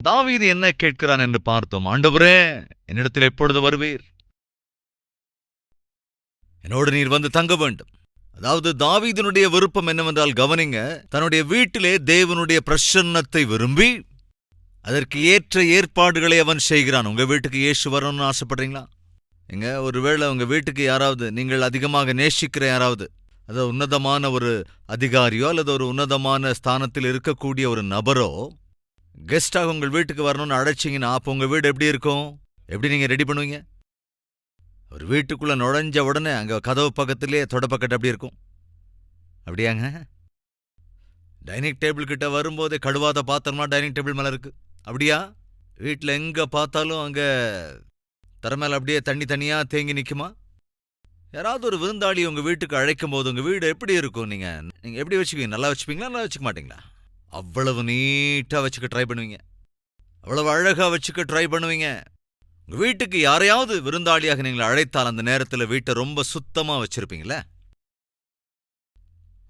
தாவீது என்ன கேட்கிறான் என்று பார்த்தோம். ஆண்டவரே, என்னிடத்தில் எப்பொழுது வருவீர்? என்னோடு நீர் வந்து தங்க வேண்டும். அதாவது தாவீதினுடைய விருப்பம் என்னவென்றால் கவனிங்க, தன்னுடைய வீட்டிலே தேவனுடைய பிரசன்னத்தை விரும்பி அதற்கு ஏற்ற ஏற்பாடுகளை அவன் செய்கிறான். உங்க வீட்டுக்கு இயேசு வரணும்னு ஆசைப்படுறீங்களா? எங்க ஒருவேளை உங்க வீட்டுக்கு யாராவது நீங்கள் அதிகமாக நேசிக்கிற யாராவது, அதாவது உன்னதமான ஒரு அதிகாரியோ அல்லது ஒரு உன்னதமான ஸ்தானத்தில் இருக்கக்கூடிய ஒரு நபரோ கெஸ்டாக உங்கள் வீட்டுக்கு வரணும்னு அழைச்சிங்கன்னா அப்போ உங்க வீடு எப்படி இருக்கும்? எப்படி நீங்க ரெடி பண்ணுவீங்க? ஒரு வீட்டுக்குள்ள நுழைஞ்ச உடனே அங்க கதவு பக்கத்திலே தொடப்பக்கட்டு அப்படி இருக்கும். அப்படியாங்க? டைனிங் டேபிள் கிட்ட வரும்போதே கழுவாத பாத்திரமா டைனிங் டேபிள் மேல இருக்கு. அப்படியா? வீட்டில் எங்க பார்த்தாலும் அங்க தர மேல அப்படியே தண்ணி தனியா தேங்கி நிக்குமா? யாராவது ஒரு விருந்தாளி உங்க வீட்டுக்கு அழைக்கும் போது உங்க வீடு எப்படி இருக்கும்? நீங்க எப்படி வச்சுப்பீங்க? நல்லா வச்சுப்பீங்களா, நல்லா வச்சுக்க மாட்டீங்களா? அவ்வளவு நீட்டா வச்சுக்க ட்ரை பண்ணுவீங்க, அவ்வளவு அழகா வச்சுக்க ட்ரை பண்ணுவீங்க. உங்க வீட்டுக்கு யாரையாவது விருந்தாளியாக நீங்கள் அழைத்தால் அந்த நேரத்தில் வீட்டை ரொம்ப சுத்தமா வச்சிருப்பீங்களே.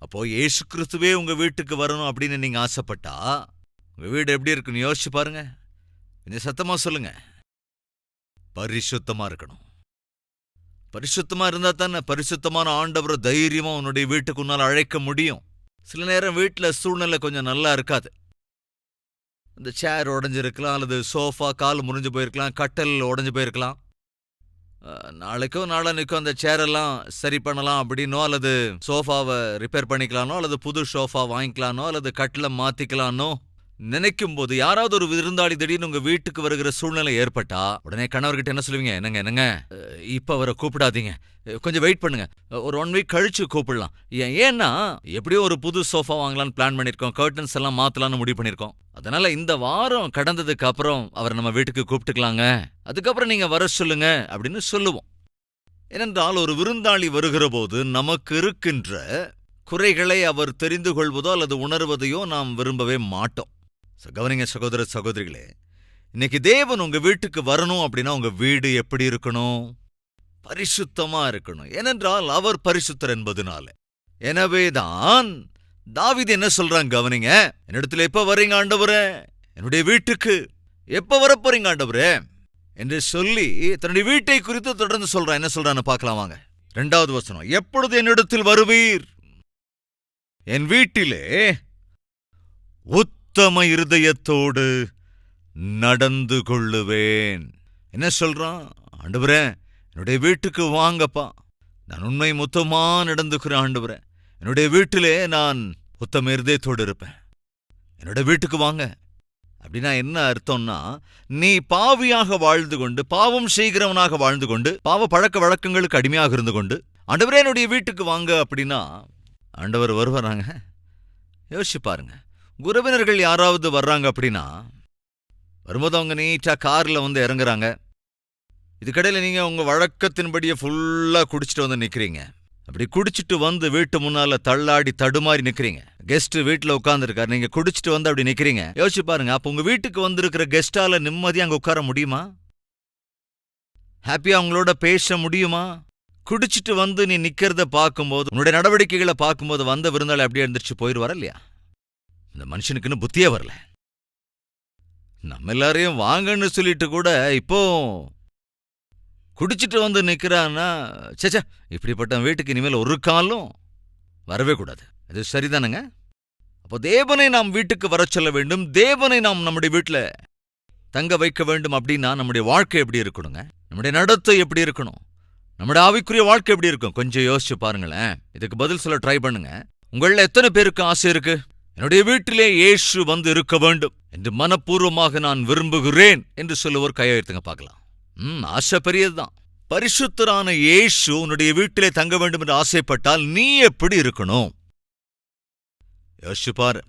அப்போ இயேசு கிறிஸ்துவே உங்க வீட்டுக்கு வரணும் அப்படின்னு நீங்க ஆசைப்பட்டா உங்க வீடு எப்படி இருக்குன்னு யோசிச்சு பாருங்க. கொஞ்சம் சத்தமா சொல்லுங்க. பரிசுத்தமா இருக்கணும். பரிசுத்தமா இருந்தா தானே பரிசுத்தமான ஆண்டவரை தைரியமா உன்னுடைய வீட்டுக்கு உன்னால் அழைக்க முடியும். சில நேரம் வீட்டில் சூழ்நிலை கொஞ்சம் நல்லா இருக்காது. இந்த சேர் உடஞ்சிருக்கலாம், அல்லது சோஃபா கால் முறிஞ்சு போயிருக்கலாம், கட்டல் உடஞ்சு போயிருக்கலாம். நாளைக்கோ நாளானிக்கோ அந்த சேரெல்லாம் சரி பண்ணலாம் அப்படின்னோ, அல்லது சோஃபாவை ரிப்பேர் பண்ணிக்கலானோ, அல்லது புது சோஃபா வாங்கிக்கலானோ, அல்லது கட்டில மாத்திக்கலானோ நினைக்கும் போது யாராவது ஒரு விருந்தாளி திடீர்னு உங்க வீட்டுக்கு வருகிற சூழ்நிலை ஏற்பட்டா உடனே கணவர்கிட்ட என்ன சொல்லுவீங்க? என்னங்க இப்ப அவரை கூப்பிடாதீங்க, கொஞ்சம் வெயிட் பண்ணுங்க, ஒரு 1 வீக் கழிச்சு கூப்பிடலாம். ஏன்னா எப்படியோ ஒரு புது சோஃபா வாங்கலான்னு பிளான் பண்ணிருக்கோம், கர்டன்ஸ் எல்லாம் மாத்தலான்னு முடிவு பண்ணிருக்கோம். அதனால இந்த வாரம் கடந்ததுக்கு அப்புறம் அவரை நம்ம வீட்டுக்கு கூப்பிட்டுக்கலாங்க, அதுக்கப்புறம் நீங்க வர சொல்லுங்க அப்படின்னு சொல்லுவோம். ஏனென்றால் ஒரு விருந்தாளி வருகிற போது நமக்கு இருக்கின்ற குறைகளை அவர் தெரிந்து கொள்வதோ அல்லது உணர்வதையோ நாம் விரும்பவே மாட்டோம். கவனிங்க சகோதர சகோதரிகளே, இன்னைக்கு தேவன் உங்க வீட்டுக்கு வரணும் அப்படின்னா உங்க வீடு எப்படி இருக்கணும்? பரிசுத்தமா இருக்கணும். ஏனென்றால் அவர் பரிசுத்தர் என்பதுனால. எனவேதான் தாவீது என்ன சொல்றாங்க கவனிங்க, என்னிடத்துல எப்ப வரீங்க ஆண்டவரே? என்னுடைய வீட்டுக்கு எப்ப வரப்போறீங்க ஆண்டவரே என்று சொல்லி தன்னுடைய வீட்டை குறித்து தொடர்ந்து சொல்றான். என்ன சொல்றான்னு பார்க்கலாம் வாங்க. 2வது வசனம், எப்பொழுது என்னிடத்தில் வருவீர்? என் வீட்டிலே உத்தம இருதயத்தோடு நடந்து கொள்ளுவேன். என்ன சொல்றான்? ஆண்டவரே என்னுடைய வீட்டுக்கு வாங்கப்பா, நான் உண்மை மொத்தமா நடந்துக்கிறேன் ஆண்டவரே, என்னுடைய வீட்டிலே நான் உத்தம இருதயத்தோடு இருப்பேன், என்னுடைய வீட்டுக்கு வாங்க. அப்படின்னா என்ன அர்த்தம்னா, நீ பாவியாக வாழ்ந்து கொண்டு, பாவம் செய்கிறவனாக வாழ்ந்து கொண்டு, பாவ பழக்க வழக்கங்களுக்கு அடிமையாக இருந்து கொண்டு ஆண்டவரே என்னுடைய வீட்டுக்கு வாங்க அப்படின்னா ஆண்டவர் வருவாராங்க? யோசிச்சு பாருங்க. உறவினர்கள் யாராவது வர்றாங்க அப்படின்னா வரும்போது அவங்க நீட்டா கார்ல வந்து இறங்குறாங்க. இதுக்கடையில் நீங்க உங்க வழக்கத்தின்படியே ஃபுல்லா குடிச்சிட்டு வந்து நிக்கிறீங்க. அப்படி குடிச்சிட்டு வந்து வீட்டு முன்னால தள்ளாடி தடுமாறி நிக்கிறீங்க. கெஸ்ட் வீட்டுல உட்கார்ந்துருக்காரு, நீங்க குடிச்சிட்டு வந்து அப்படி நிக்கிறீங்க. யோசிச்சு பாருங்க, அப்ப உங்க வீட்டுக்கு வந்திருக்கிற கெஸ்டால நிம்மதியா அங்க உட்கார முடியுமா? ஹாப்பியா அவங்களோட பேச முடியுமா? குடிச்சிட்டு வந்து நீ நிக்கிறத பார்க்கும்போது, உன்னுடைய நடவடிக்கைகளை பார்க்கும்போது வந்த விருந்தாளி அப்படியே எழுந்திரிச்சு போயிடுவாரா இல்லையா? இந்த மனுஷனுக்குன்னு புத்தியே வரல. நம்ம எல்லாரையும் வாங்கன்னு சொல்லிட்டு கூட இப்போ குடிச்சிட்டு வந்து நிக்கிறான்னா, சேச்சா இப்படிப்பட்ட வீட்டுக்கு இனிமேல் ஒரு காலம் வரவே கூடாது. அது சரிதானுங்க? அப்போ தேவனை நாம் வீட்டுக்கு வர சொல்ல வேண்டும், தேவனை நாம் நம்முடைய வீட்டில் தங்க வைக்க வேண்டும். அப்படின்னா நம்முடைய வாழ்க்கை எப்படி இருக்கணுங்க? நம்முடைய நடத்தை எப்படி இருக்கணும்? நம்முடைய ஆவிக்குரிய வாழ்க்கை எப்படி இருக்கும்? கொஞ்சம் யோசிச்சு பாருங்களேன். இதுக்கு பதில் சொல்ல ட்ரை பண்ணுங்க. உங்கள எத்தனை பேருக்கு ஆசை இருக்கு, என்னுடைய வீட்டிலே இயேசு வந்து இருக்க வேண்டும் என்று மனப்பூர்வமாக நான் விரும்புகிறேன் என்று சொல்லுவோர் கையெழுத்துங்க பார்க்கலாம். ஆசை பெரியதுதான். பரிசுத்தரான இயேசு உன்னுடைய வீட்டிலே தங்க வேண்டும் என்று ஆசைப்பட்டால் நீ எப்படி இருக்கணும்? யோசிச்சு பாரு.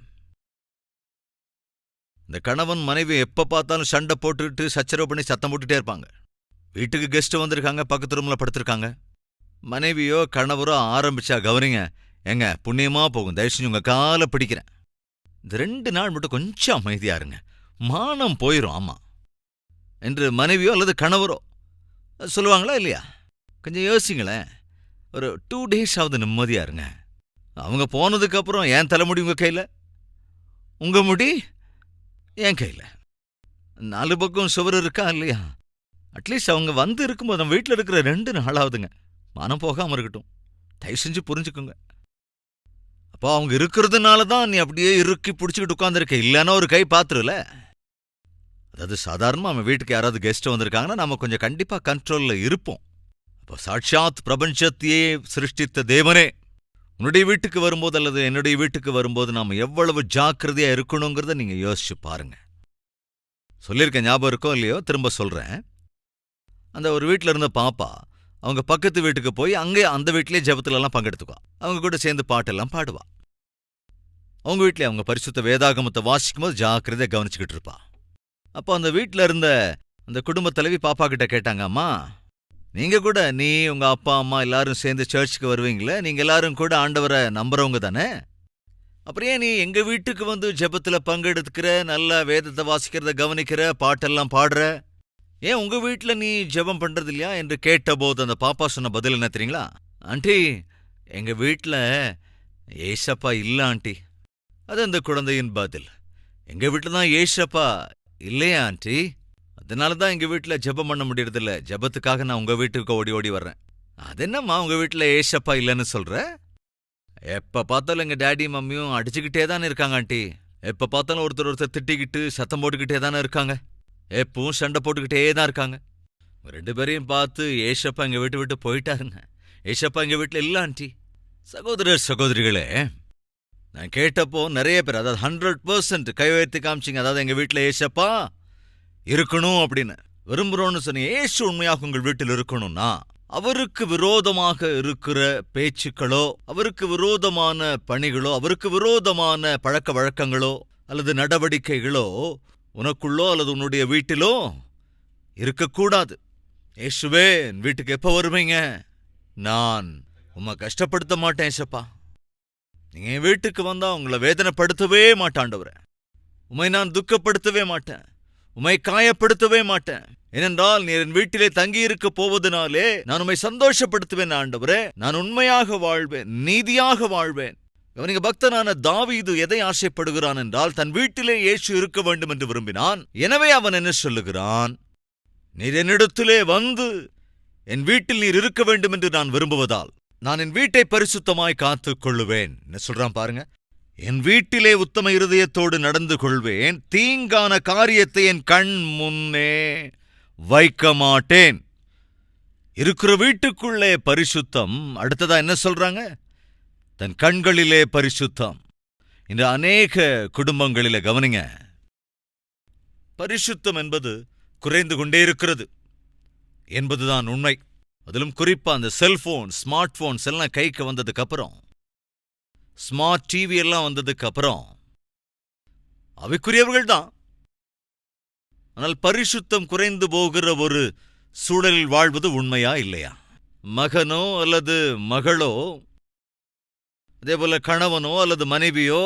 இந்த கணவன் மனைவி எப்ப பார்த்தாலும் சண்டை போட்டுக்கிட்டு சச்சரவு பண்ணி சத்தம் போட்டுட்டே இருப்பாங்க. வீட்டுக்கு கெஸ்ட் வந்திருக்காங்க, பக்கத்து ரூம்ல படுத்திருக்காங்க. மனைவியோ கணவரோ ஆரம்பிச்சா கவனிங்க, எங்க புண்ணியமா போகும், தயவு செஞ்சு உங்க காலை பிடிக்கிறேன், இந்த 2 நாள் மட்டும் கொஞ்சம் அமைதியா இருங்க, மானம் போயிரும் ஆமா என்று மனைவியோ அல்லது கணவரோ சொல்லுவாங்களா இல்லையா? கொஞ்சம் யோசிங்களேன். ஒரு 2 days ஆவது நிம்மதியா இருங்க. அவங்க போனதுக்கு அப்புறம் என் தலைமுடி உங்க கையில, உங்க முடி என் கையில. 4 பக்கம் சுவர் இருக்கா இல்லையா? அட்லீஸ்ட் அவங்க வந்து இருக்கும்போது நம்ம வீட்டில் இருக்கிற 2 நாளாவதுங்க மனம் போகாமல் இருக்கட்டும். தயவு செஞ்சு புரிஞ்சுக்குங்க. அப்போ அவங்க இருக்கிறதுனால தான் நீ அப்படியே இறுக்கி பிடிச்சிக்கிட்டு உட்காந்துருக்க. இல்லைன்னா ஒரு கை பாத்துருல. அதாவது சாதாரணமாக நம்ம வீட்டுக்கு யாராவது கெஸ்ட் வந்திருக்காங்கன்னா நம்ம கொஞ்சம் கண்டிப்பாக கண்ட்ரோலில் இருப்போம். அப்போ சாட்சாத் பிரபஞ்சத்தையே சிருஷ்டித்த தேவனே உன்னுடைய வீட்டுக்கு வரும்போது அல்லது என்னுடைய வீட்டுக்கு வரும்போது நாம் எவ்வளவு ஜாக்கிரதையா இருக்கணுங்கிறத நீங்க யோசிச்சு பாருங்க. சொல்லியிருக்க ஞாபகம் இருக்கோ இல்லையோ, திரும்ப சொல்றேன். அந்த ஒரு வீட்டில் இருந்த பாப்பா அவங்க பக்கத்து வீட்டுக்கு போய் அங்கே அந்த வீட்டிலேயே ஜெபத்துலலாம் பங்கெடுத்துக்குவா. அவங்க கூட சேர்ந்து பாட்டெல்லாம் பாடுவா. அவங்க வீட்டிலே அவங்க பரிசுத்த வேதாகமத்தை வாசிக்கும் போது ஜாக்கிரதையா கவனிச்சுக்கிட்டு இருப்பா. அப்போ அந்த வீட்டில் இருந்த அந்த குடும்ப தலைவி பாப்பா கிட்ட கேட்டாங்க, அம்மா நீங்க கூட நீ உங்க அப்பா அம்மா எல்லாரும் சேர்ந்து சர்ச்சுக்கு வருவீங்களே, நீங்க எல்லாரும் கூட ஆண்டவரை நம்புறவங்க தானே, அப்புறம் ஏன் நீ எங்க வீட்டுக்கு வந்து ஜெபத்துல பங்கெடுத்துக்கிற, நல்லா வேதத்தை வாசிக்கிறத கவனிக்கிற, பாட்டெல்லாம் பாடுற, ஏன் உங்க வீட்டுல நீ ஜெபம் பண்றது இல்லையா என்று கேட்டபோது அந்த பாப்பா சொன்ன பதில் என்ன தெரியுங்களா? ஆண்டி, எங்க வீட்டுல ஏசப்பா இல்ல ஆண்டி. அது அந்த குழந்தையின் பதில். எங்க வீட்டுல தான் ஏசப்பா இல்லையா ஆண்டி, அதனாலதான் எங்க வீட்டுல ஜெபம் பண்ண முடியறதில்ல. ஜெபத்துக்காக நான் உங்க வீட்டுக்கு ஓடி ஓடி வர்றேன். அது என்னம்மா உங்க வீட்டுல ஏசப்பா இல்லைன்னு சொல்ற? எப்ப பார்த்தாலும் எங்க டேடி மம்மியும் அடிச்சுக்கிட்டே தானே இருக்காங்க ஆண்டி. எப்ப பார்த்தாலும் ஒருத்தர் திட்டிக்கிட்டு சத்தம் போட்டுக்கிட்டே தானே இருக்காங்க. எப்பவும் சண்டை போட்டுக்கிட்டே தான் இருக்காங்க. 2 பேரையும் பார்த்து ஏசப்பா எங்க வீட்டு விட்டு போயிட்டாருங்க. ஏசப்பா எங்க வீட்டுல இல்ல ஆண்டி. சகோதரர் சகோதரிகளே, நான் கேட்டப்போ நிறைய பேர், அதாவது 100% கை உயர்த்தி காமிச்சிங்க. அதாவது எங்க வீட்டுல ஏசப்பா இருக்கணும் அப்படின்னு விரும்புறோன்னு சொன்னீங்க. ஏசு உண்மையாக உங்கள் வீட்டில் இருக்கணும்னா அவருக்கு விரோதமாக இருக்கிற பேச்சுக்களோ, அவருக்கு விரோதமான பணிகளோ, அவருக்கு விரோதமான பழக்க வழக்கங்களோ அல்லது நடவடிக்கைகளோ உனக்குள்ளோ அல்லது உன்னுடைய வீட்டிலோ இருக்கக்கூடாது. ஏசுவே, என் வீட்டுக்கு எப்ப வருவீங்க? நான் உம்மை கஷ்டப்படுத்த மாட்டேன் ஏசப்பா. நீங்க என் வீட்டுக்கு வந்தா உங்களை வேதனைப்படுத்தவே மாட்டாண்டவரே. உம்மை நான் துக்கப்படுத்தவே மாட்டேன், உம்மை காயப்படுத்தவே மாட்டேன். ஏனென்றால் நீர் என் வீட்டிலே தங்கியிருக்க போவதனாலே நான் உம்மை சந்தோஷப்படுத்துவேன் ஆண்டவரே. நான் உண்மையாக வாழ்வேன், நீதியாக வாழ்வேன். கவனிங்க, பக்தனான தாவீது எதை ஆசைப்படுகிறான் என்றால் தன் வீட்டிலே இயேசு இருக்க வேண்டும் என்று விரும்பினான். எனவே அவன் என்ன சொல்லுகிறான்? நீர் என்னிடத்திலே வந்து என் வீட்டில் நீர் இருக்க வேண்டும் என்று நான் விரும்புவதால் நான் என் வீட்டை பரிசுத்தமாய் காத்துக் கொள்ளுவேன். என்ன சொல்றான் பாருங்க. என் வீட்டிலே உத்தம இருதயத்தோடு நடந்து கொள்வேன், தீங்கான காரியத்தை என் கண் முன்னே வைக்க மாட்டேன். இருக்கிற வீட்டுக்குள்ளே பரிசுத்தம். அடுத்ததா என்ன சொல்றாங்க? தன் கண்களிலே பரிசுத்தம். இந்த அநேக குடும்பங்களிலே கவனிங்க, பரிசுத்தம் என்பது குறைந்து கொண்டே இருக்கிறது என்பதுதான் உண்மை. அதிலும் குறிப்பா அந்த செல்போன், ஸ்மார்ட் போன்ஸ் எல்லாம் கைக்கு வந்ததுக்கு அப்புறம், ஸ்மார்ட் டிவி எல்லாம் வந்ததுக்கு அப்புறம் அவைக்குரியவர்கள் தான். ஆனால் பரிசுத்தம் குறைந்து போகிற ஒரு சூழலில் வாழ்வது உண்மையா இல்லையா? மகனோ அல்லது மகளோ, அதேபோல கணவனோ அல்லது மனைவியோ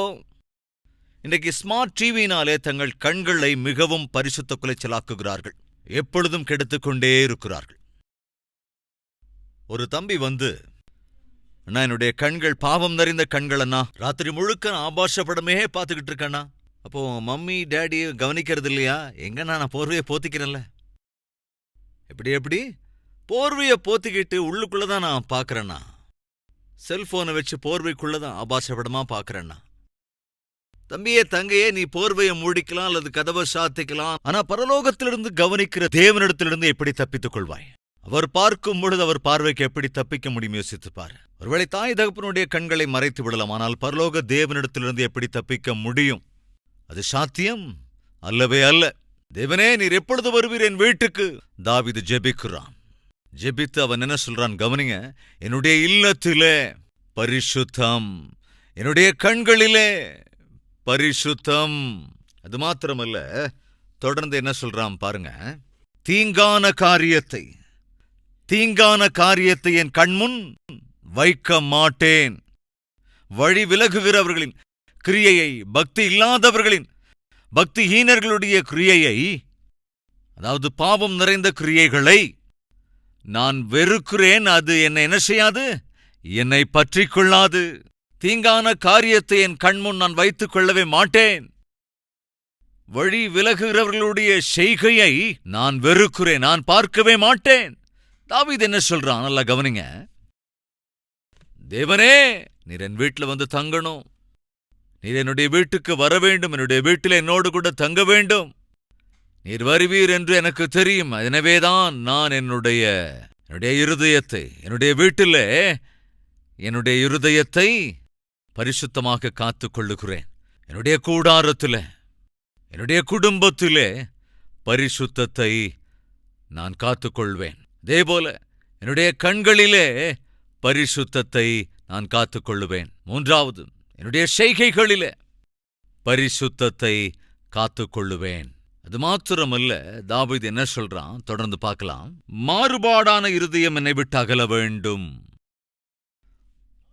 இன்றைக்கு ஸ்மார்ட் டிவியினாலே தங்கள் கண்களை மிகவும் பரிசுத்த குலைச்சலாக்குகிறார்கள். எப்பொழுதும் கெடுத்துக்கொண்டே இருக்கிறார்கள். ஒரு தம்பி வந்து, அண்ணா என்னுடைய கண்கள் பாவம் நிறைந்த கண்கள் அண்ணா, ராத்திரி முழுக்க ஆபாச படமே பார்த்துக்கிட்டு இருக்கண்ணா. அப்போ மம்மி டேடி கவனிக்கிறது இல்லையா? எங்கன்னா நான் போர்வையை போத்திக்கிறேன்ல. எப்படி போர்வையை போத்திக்கிட்டு உள்ளுக்குள்ளதான் நான் பார்க்கறேன்னா, செல்போனை வச்சு போர்வைக்குள்ளதான் ஆபாச படமா பார்க்கறேன்னா. தம்பியே தங்கையே, நீ போர்வையை மூடிக்கலாம் அல்லது கதவை சாத்திக்கலாம், ஆனா பரலோகத்திலிருந்து கவனிக்கிற தேவனிடத்திலிருந்து எப்படி தப்பித்துக் கொள்வாய்? அவர் பார்க்கும் பொழுது அவர் பார்வைக்கு எப்படி தப்பிக்க முடியும் யோசித்துப்பார். ஒருவேளை தாய் தகப்பனுடைய கண்களை மறைத்து விடலாம், ஆனால் பரலோக தேவனிடத்திலிருந்து எப்படி தப்பிக்க முடியும்? அது சாத்தியம் அல்லவே அல்ல. தேவனே, நீர் எப்பொழுது வருவீர் என் வீட்டுக்கு? தாவீது ஜெபிக்கிறான். ஜெபித்து அவன் என்ன சொல்றான் கவனிங்க. என்னுடைய இல்லத்திலே பரிசுத்தம், என்னுடைய கண்களிலே பரிசுத்தம். அது மாத்திரமல்ல, தொடர்ந்து என்ன சொல்றான் பாருங்க. தீங்கான காரியத்தை என் கண்முன் வைக்க மாட்டேன். வழி விலகுகிறவர்களின் கிரியையை, பக்தி இல்லாதவர்களின், பக்திஹீனர்களுடைய கிரியையை, அதாவது பாவம் நிறைந்த கிரியைகளை நான் வெறுக்கிறேன். அது என்னை என்ன செய்யாது? என்னை பற்றிக் கொள்ளாது. தீங்கான காரியத்தை என் கண்முன் நான் வைத்துக் கொள்ளவே மாட்டேன். வழி விலகுகிறவர்களுடைய செய்கையை நான் வெறுக்கிறேன், நான் பார்க்கவே மாட்டேன். தாவீது என்ன சொல்றான்? நல்லா கவனிங்க. தேவனே, நீர் என் வீட்டில் வந்து தங்கணும், நீர் என்னுடைய வீட்டுக்கு வர வேண்டும், என்னுடைய வீட்டில் என்னோடு கூட தங்க வேண்டும், நீர் வருவீர் என்று எனக்கு தெரியும். எனவேதான் நான் என்னுடைய இருதயத்தை, என்னுடைய வீட்டிலே என்னுடைய இருதயத்தை பரிசுத்தமாக காத்துக் கொள்ளுகிறேன். என்னுடைய கூடாரத்திலே, என்னுடைய குடும்பத்திலே பரிசுத்தத்தை நான் காத்துக்கொள்வேன். அதேபோல என்னுடைய கண்களிலே பரிசுத்தத்தை நான் காத்துக்கொள்ளுவேன். மூன்றாவது, என்னுடைய செய்கைகளிலே பரிசுத்தத்தை காத்துக்கொள்ளுவேன். அது மாத்திரமல்ல, தாவீது என்ன சொல்றான்? தொடர்ந்து பார்க்கலாம். மாறுபாடான இருதயம் என்னை விட்டு அகல வேண்டும்,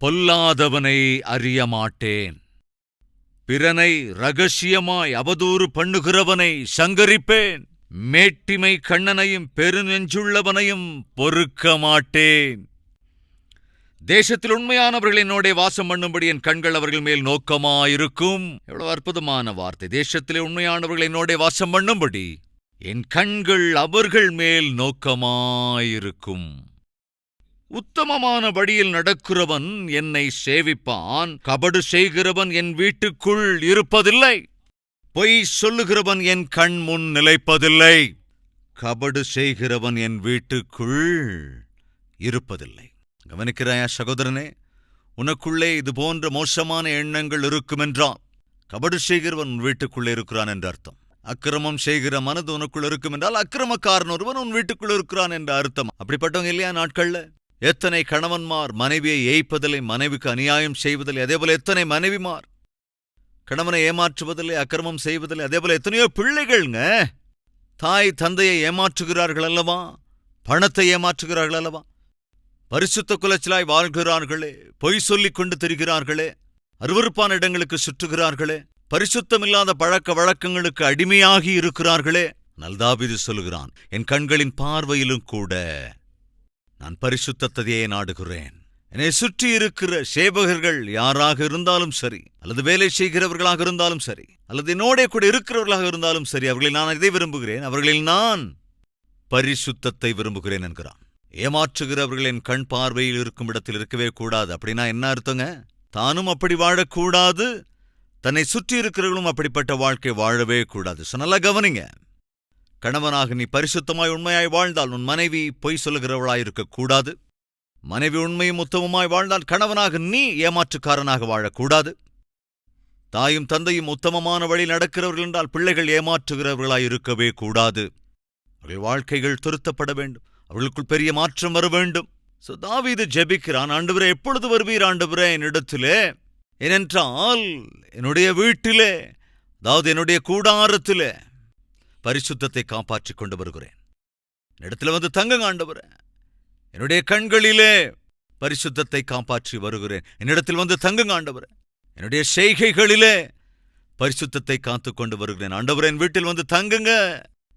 பொல்லாதவனை அறிய மாட்டேன், பிறனை ரகசியமாய் அவதூறு பண்ணுகிறவனை சங்கரிப்பேன், மேட்டிமை கண்ணனையும் பெருநெஞ்சுள்ளவனையும் பொறுக்க மாட்டேன். தேசத்தில் உண்மையானவர்கள் என்னோட வாசம் பண்ணும்படி என் கண்கள் அவர்கள் மேல் நோக்கமாயிருக்கும். எவ்வளவு அற்புதமான வார்த்தை! தேசத்திலே உண்மையானவர்கள் என்னோட வாசம் பண்ணும்படி என் கண்கள் அவர்கள் மேல் நோக்கமாயிருக்கும். உத்தமமான வழியில் நடக்கிறவன் என்னை சேவிப்பான், கபடு செய்கிறவன் என் வீட்டுக்குள் இருப்பதில்லை, பொய் சொல்லுகிறவன் என் கண் முன் நிலைப்பதில்லை. கபடு செய்கிறவன் என் வீட்டுக்குள் இருப்பதில்லை. கவனிக்கிறாயா சகோதரனே? உனக்குள்ளே இது போன்ற மோசமான எண்ணங்கள் இருக்குமென்றால் கபடு செய்கிறவன் உன் வீட்டுக்குள்ளே இருக்கிறான் என்று அர்த்தம். அக்கிரமம் செய்கிற மனது உனக்குள் இருக்கும் என்றால் அக்கிரமக்காரன் ஒருவன் உன் வீட்டுக்குள் இருக்கிறான் என்ற அர்த்தம். அப்படிப்பட்டவங்க இல்லையா நாட்கள்ல? எத்தனை கணவன்மார் மனைவியை ஏய்ப்பதில்லை, மனைவிக்கு அநியாயம் செய்வதில்லை. அதேபோல எத்தனை மனைவிமார் கணவனை ஏமாற்றுவதில்லை, அக்கிரமம் செய்வதில்லை. அதேபோல எத்தனையோ பிள்ளைகள்ங்க தாய் தந்தையை ஏமாற்றுகிறார்கள் அல்லவா, பணத்தை ஏமாற்றுகிறார்கள் அல்லவா, பரிசுத்த குலைச்சலாய் வாழ்கிறார்களே, பொய் சொல்லிக் கொண்டு திரிகிறார்களே, அருவருப்பான இடங்களுக்கு சுற்றுகிறார்களே, பரிசுத்தமில்லாத பழக்க வழக்கங்களுக்கு அடிமையாகி இருக்கிறார்களே. தாவீது சொல்லுகிறான், என் கண்களின் பார்வையிலும் கூட நான் பரிசுத்தத்தையே நாடுகிறேன். என்னை சுற்றி இருக்கிற சேவகர்கள் யாராக இருந்தாலும் சரி, அல்லது வேலை செய்கிறவர்களாக இருந்தாலும் சரி, அல்லது என்னோட கூட இருக்கிறவர்களாக இருந்தாலும் சரி, அவர்களில் நான் இதை விரும்புகிறேன், அவர்களில் நான் பரிசுத்தத்தை விரும்புகிறேன் என்கிறான். ஏமாற்றுகிறவர்கள் என் கண் பார்வையில் இருக்கும் இடத்தில் இருக்கவே கூடாது. அப்படின்னா என்ன அர்த்தங்க? தானும் அப்படி வாழக்கூடாது, தன்னை சுற்றி இருக்கிறவர்களும் அப்படிப்பட்ட வாழ்க்கை வாழவே கூடாது. நல்லா கவனிங்க. கணவனாக நீ பரிசுத்தமாய் உண்மையாய் வாழ்ந்தால் உன் மனைவி பொய் சொல்லுகிறவளாயிருக்கக்கூடாது. மனைவி உண்மையும் உத்தமமாய் வாழ்ந்தால் கணவனாக நீ ஏமாற்றுக்காரனாக வாழக்கூடாது. தாயும் தந்தையும் உத்தமமான வழி நடக்கிறவர்கள் என்றால் பிள்ளைகள் ஏமாற்றுகிறவர்களாயிருக்கவே கூடாது. அவர்கள் வாழ்க்கைகள் திருத்தப்பட வேண்டும், அவர்களுக்குள் பெரிய மாற்றம் வர வேண்டும். தாவீது ஜெபிக்கிறான், ஆண்டவரே எப்பொழுது வருவீர் ஆண்டவரே என்னிடத்திலே? ஏனென்றால் என்னுடைய வீட்டிலே, அதாவது என்னுடைய கூடாரத்திலே பரிசுத்தத்தை காப்பாற்றிக் கொண்டு வருகிறேன். என்னிடத்தில் வந்து தங்குங்க ஆண்டவரே. என்னுடைய கண்களிலே பரிசுத்தத்தை காப்பாற்றி வருகிறேன். என்னிடத்தில் வந்து தங்குங்க ஆண்டவரே. என்னுடைய செய்கைகளிலே பரிசுத்தத்தை காத்துக் கொண்டு வருகிறேன். ஆண்டவரே என் வீட்டில் வந்து தங்குங்க.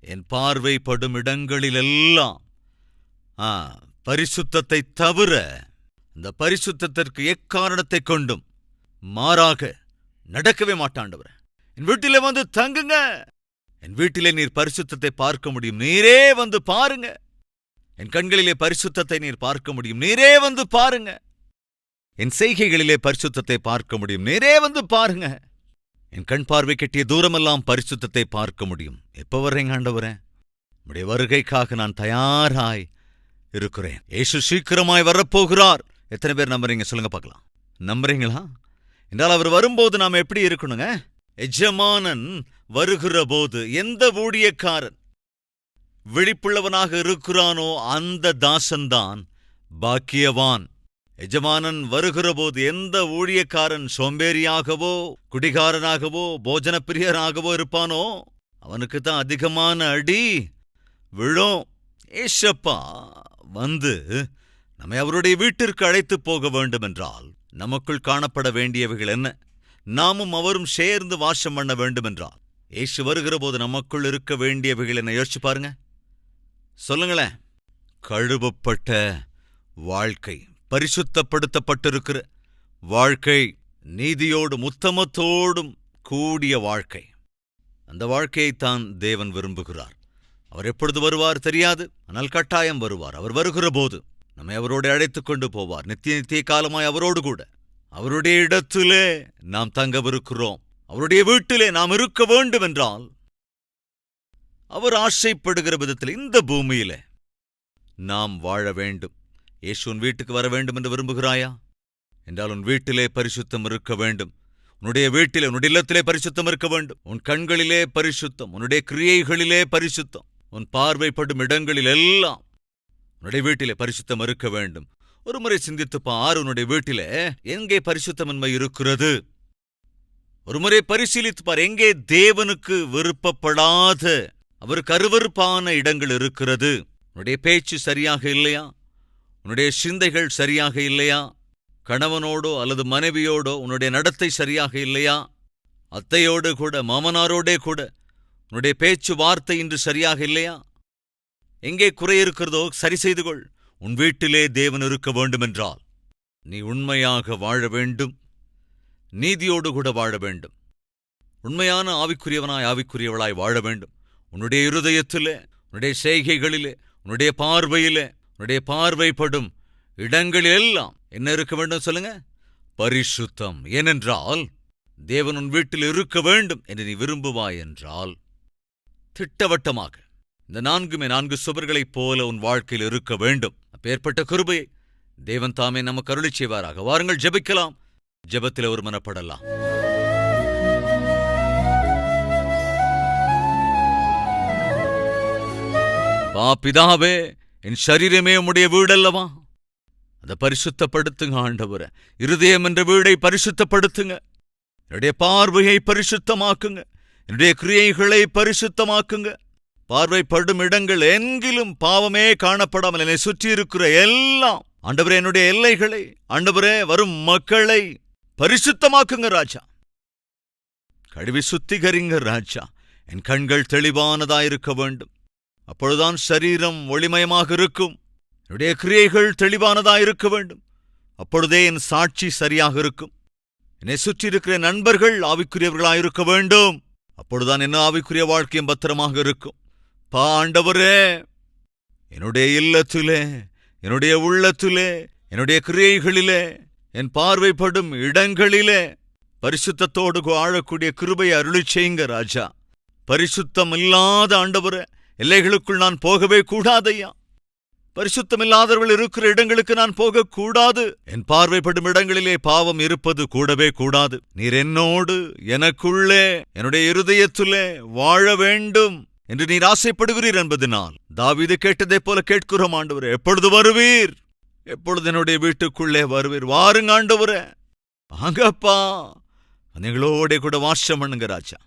என் பார்வைப்படும் இடங்களிலெல்லாம் பரிசுத்தத்தை தவிர இந்த பரிசுத்தத்திற்கு எக்காரணத்தை கொண்டும் மாறாக நடக்கவே மாட்டாண்டவரே. என் வீட்டிலே வந்து தங்குங்க. என் வீட்டிலே நீர் பரிசுத்தத்தை பார்க்க முடியும், நீரே வந்து பாருங்க. என் கண்களிலே பரிசுத்தத்தை நீர் பார்க்க முடியும், நீரே வந்து பாருங்க. என் செய்கைகளிலே பரிசுத்தத்தை பார்க்க முடியும், நீரே வந்து பாருங்க. என் கண் பார்வை கட்டிய தூரமெல்லாம் பரிசுத்தத்தை பார்க்க முடியும். எப்ப வர்றீங்க ஆண்டவரே? உம்முடைய வருகைக்காக நான் தயாராய் இருக்கிறேன். இயேசு சீக்கிரமாய் வரப்போகிறார். எத்தனை பேர் நம்புறீங்க? சொல்லுங்க பார்க்கலாம். நம்புறீங்களா? என்றால் அவர் வரும்போது நாம் எப்படி இருக்கணுங்க? எஜமானன் வருகிற போது எந்த ஊழியக்காரன் விழிப்புள்ளவனாக இருக்கிறானோ அந்த தாசன்தான் பாக்கியவான். எஜமானன் வருகிற போது எந்த ஊழியக்காரன் சோம்பேறியாகவோ குடிகாரனாகவோ போஜன பிரியராகவோ இருப்பானோ அவனுக்குத்தான் அதிகமான அடி விழும். ஏசப்பா வந்து நம்மை அவருடைய வீட்டிற்கு அழைத்து போக வேண்டுமென்றால் நமக்குள் காணப்பட வேண்டியவைகள் என்ன? நாமும் அவரும் சேர்ந்து வாசம் பண்ண வேண்டுமென்றால் ஏசு வருகிற போது நமக்குள் இருக்க வேண்டியவைகள் என்ன? யோசிச்சு பாருங்க, சொல்லுங்களேன். கழுவப்பட்ட வாழ்க்கை, பரிசுத்தப்படுத்தப்பட்டிருக்கிற வாழ்க்கை, நீதியோடும் உத்தமத்தோடும் கூடிய வாழ்க்கை. அந்த வாழ்க்கையைத்தான் தேவன் விரும்புகிறார். அவர் எப்பொழுது வருவார் தெரியாது, ஆனால் கட்டாயம் வருவார். அவர் வருகிற போது நம்மை அவரோடு அழைத்துக் கொண்டு போவார். நித்திய காலமாய் அவரோடு கூட அவருடைய இடத்திலே நாம் தங்கவிருக்கிறோம். அவருடைய வீட்டிலே நாம் இருக்க வேண்டும் என்றால் அவர் ஆசைப்படுகிற விதத்தில் இந்த பூமியிலே நாம் வாழ வேண்டும். இயேசு உன் வீட்டுக்கு வர வேண்டும் என்று விரும்புகிறாயா? என்றால் உன் வீட்டிலே பரிசுத்தம் இருக்க வேண்டும். உன்னுடைய வீட்டிலே, உன்னுடைய இல்லத்திலே பரிசுத்தம் இருக்க வேண்டும். உன் கண்களிலே பரிசுத்தம், உன்னுடைய கிரியைகளிலே பரிசுத்தம், உன் பார்வைப்படும் இடங்களில் எல்லாம் உன்னுடைய வீட்டிலே பரிசுத்தம் இருக்க வேண்டும். ஒரு முறை சிந்தித்து பார், உன்னுடைய வீட்டிலே எங்கே பரிசுத்தமின்மை இருக்கிறது? ஒரு முறை பரிசீலித்து பார், எங்கே தேவனுக்கு விருப்பப்படாத, அவருக்கு அருவருப்பான இடங்கள் இருக்கிறது. உன்னுடைய பேச்சு சரியாக இல்லையா? உன்னுடைய சிந்தைகள் சரியாக இல்லையா? கணவனோடோ அல்லது மனைவியோடோ உன்னுடைய நடத்தை சரியாக இல்லையா? அத்தையோடு கூட, மாமனாரோடே கூட உன்னுடைய பேச்சு வார்த்தை இன்று சரியாக இல்லையா? எங்கே குறை இருக்கிறதோ சரி செய்து கொள். உன் வீட்டிலே தேவன் இருக்க வேண்டுமென்றால் நீ உண்மையாக வாழ வேண்டும், நீதியோடு கூட வாழ வேண்டும், உண்மையான ஆவிக்குரியவனாய் ஆவிக்குரியவளாய் வாழ வேண்டும். உன்னுடைய இருதயத்திலே, உன்னுடைய செய்கைகளிலே, உன்னுடைய பார்வையிலே, உன்னுடைய பார்வைப்படும் இடங்களிலெல்லாம் என்ன இருக்க வேண்டும் சொல்லுங்க? பரிசுத்தம். ஏனென்றால் தேவன் உன் வீட்டில் இருக்க வேண்டும் என்று நீ விரும்புவாய் என்றால் திட்டவட்டமாக இந்த 4 சுவர்களைப் போல உன் வாழ்க்கையில் இருக்க வேண்டும். அப்பேற்பட்ட கிருபையை தேவன் தாமே நமக்கு அருளிச் செய்வாராக. வாருங்கள் ஜெபிக்கலாம். ஜெபத்தில் ஒரு மனப்படலாம். பிதாவே, என் சரீரமே உம்முடைய வீடல்லவா, அதை பரிசுத்தப்படுத்துங்க ஆண்டவரே. இருதயம் என்ற வீடை பரிசுத்தப்படுத்துங்க. என்னுடைய பார்வையை பரிசுத்தமாக்குங்க. என்னுடைய கிரியைகளை பரிசுத்தமாக்குங்க. பார்வைப்படும் இடங்கள் எங்கிலும் பாவமே காணப்படாமல் என்னை சுற்றி இருக்கிற எல்லாம் ஆண்டவரே, என்னுடைய எல்லைகளை, ஆண்டவரே, வரும் மக்களை பரிசுத்தமாக்குங்க ராஜா. கழுவி சுத்திகரிங்க ராஜா. என் கண்கள் தெளிவானதாயிருக்க வேண்டும். அப்பொழுதுதான் சரீரம் ஒளிமயமாக இருக்கும். என்னுடைய கிரியைகள் தெளிவானதாயிருக்க வேண்டும். அப்பொழுதே என் சாட்சி சரியாக இருக்கும். என்னை சுற்றி இருக்கிற நண்பர்கள் ஆவிக்குரியவர்களாயிருக்க வேண்டும். அப்பொழுதுதான் என்ன ஆவிக்குரிய வாழ்க்கையும் பத்திரமாக இருக்கும். ஆண்டவரே, என்னுடைய இல்லத்திலே, என்னுடைய உள்ளத்திலே, என்னுடைய கிரியைகளிலே, என் பார்வைப்படும் இடங்களிலே பரிசுத்தத்தோடு வாழக்கூடிய கிருபையை அருளிச் செய்யுங்க ராஜா. பரிசுத்தம் இல்லாத ஆண்டவரே, எல்லைகளுக்குள் நான் போகவே கூடாதையா. பரிசுத்தமில்லாதவர்கள் இருக்கிற இடங்களுக்கு நான் போகக்கூடாது. என் பார்வைப்படும் இடங்களிலே பாவம் இருப்பது கூடவே கூடாது. நீர் என்னோடு, எனக்குள்ளே, என்னுடைய இருதயத்திலே வாழ வேண்டும் என்று நீர் ஆசைப்படுகிறீர் என்பதனால் தாவீது கேட்டதைப் போல கேட்கிறோம் ஆண்டவரே. எப்பொழுது வருவீர்? எப்பொழுது என்னுடைய வீட்டுக்குள்ளே வருவீர்? வாருங்க ஆண்டவரே, வாங்கப்பா, எங்களோட கூட வாசம் பண்ணுங்க ராஜா.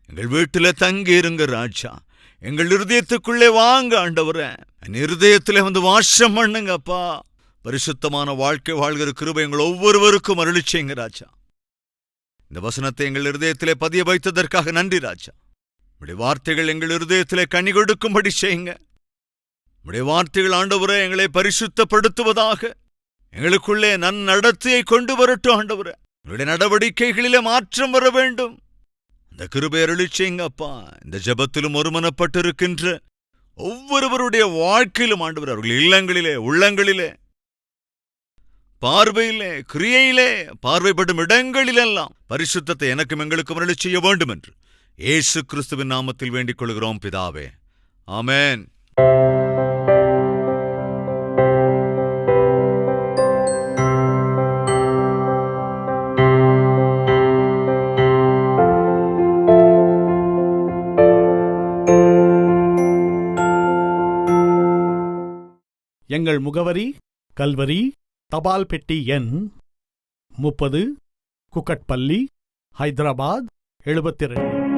எங்கள் வீட்டில தங்கி இருங்க ராஜா. எங்கள் இருதயத்துக்குள்ளே வாங்க ஆண்டவரே. என் இருதயத்திலே வந்து வாசம் பண்ணுங்கப்பா. பரிசுத்தமான வாழ்க்கை வாழ்கிற கிருபை எங்கள் ஒவ்வொருவருக்கும் அருளிச் செய்யுங்க ராஜா. இந்த வசனத்தை எங்கள் இருதயத்திலே பதிய வைத்ததற்காக நன்றி ராஜா. உடைய வார்த்தைகள் எங்கள் இருதயத்திலே கனி கொடுக்கும்படி செய்யுங்க. உடைய வார்த்தைகள் ஆண்டவரே எங்களை பரிசுத்தப்படுத்துவதாக, எங்களுக்குள்ளே நன்னடத்தையை கொண்டு வரட்டும் ஆண்டவரே. எங்களுடைய நடவடிக்கைகளிலே மாற்றம் வர வேண்டும். இந்த கிருபை அருளிச் செய்யுங்க அப்பா. இந்த ஜெபத்திலும் ஒருமனப்பட்டிருக்கின்ற ஒவ்வொருவருடைய வாழ்க்கையிலும் ஆண்டவரே, அவர்கள் இல்லங்களிலே, உள்ளங்களிலே, பார்வையிலே, கிரியையிலே, பார்வைப்படும் இடங்களிலெல்லாம் பரிசுத்தத்தை எனக்கும் எங்களுக்கும் அருளிச் செய்ய வேண்டும் என்று இயேசு கிறிஸ்துவின் நாமத்தில் வேண்டிக் கொள்கிறோம் பிதாவே. ஆமென். எங்கள் முகவரி: கல்வரி, தபால் பெட்டி எண் 30, குக்கட்பள்ளி, ஹைதராபாத் 72.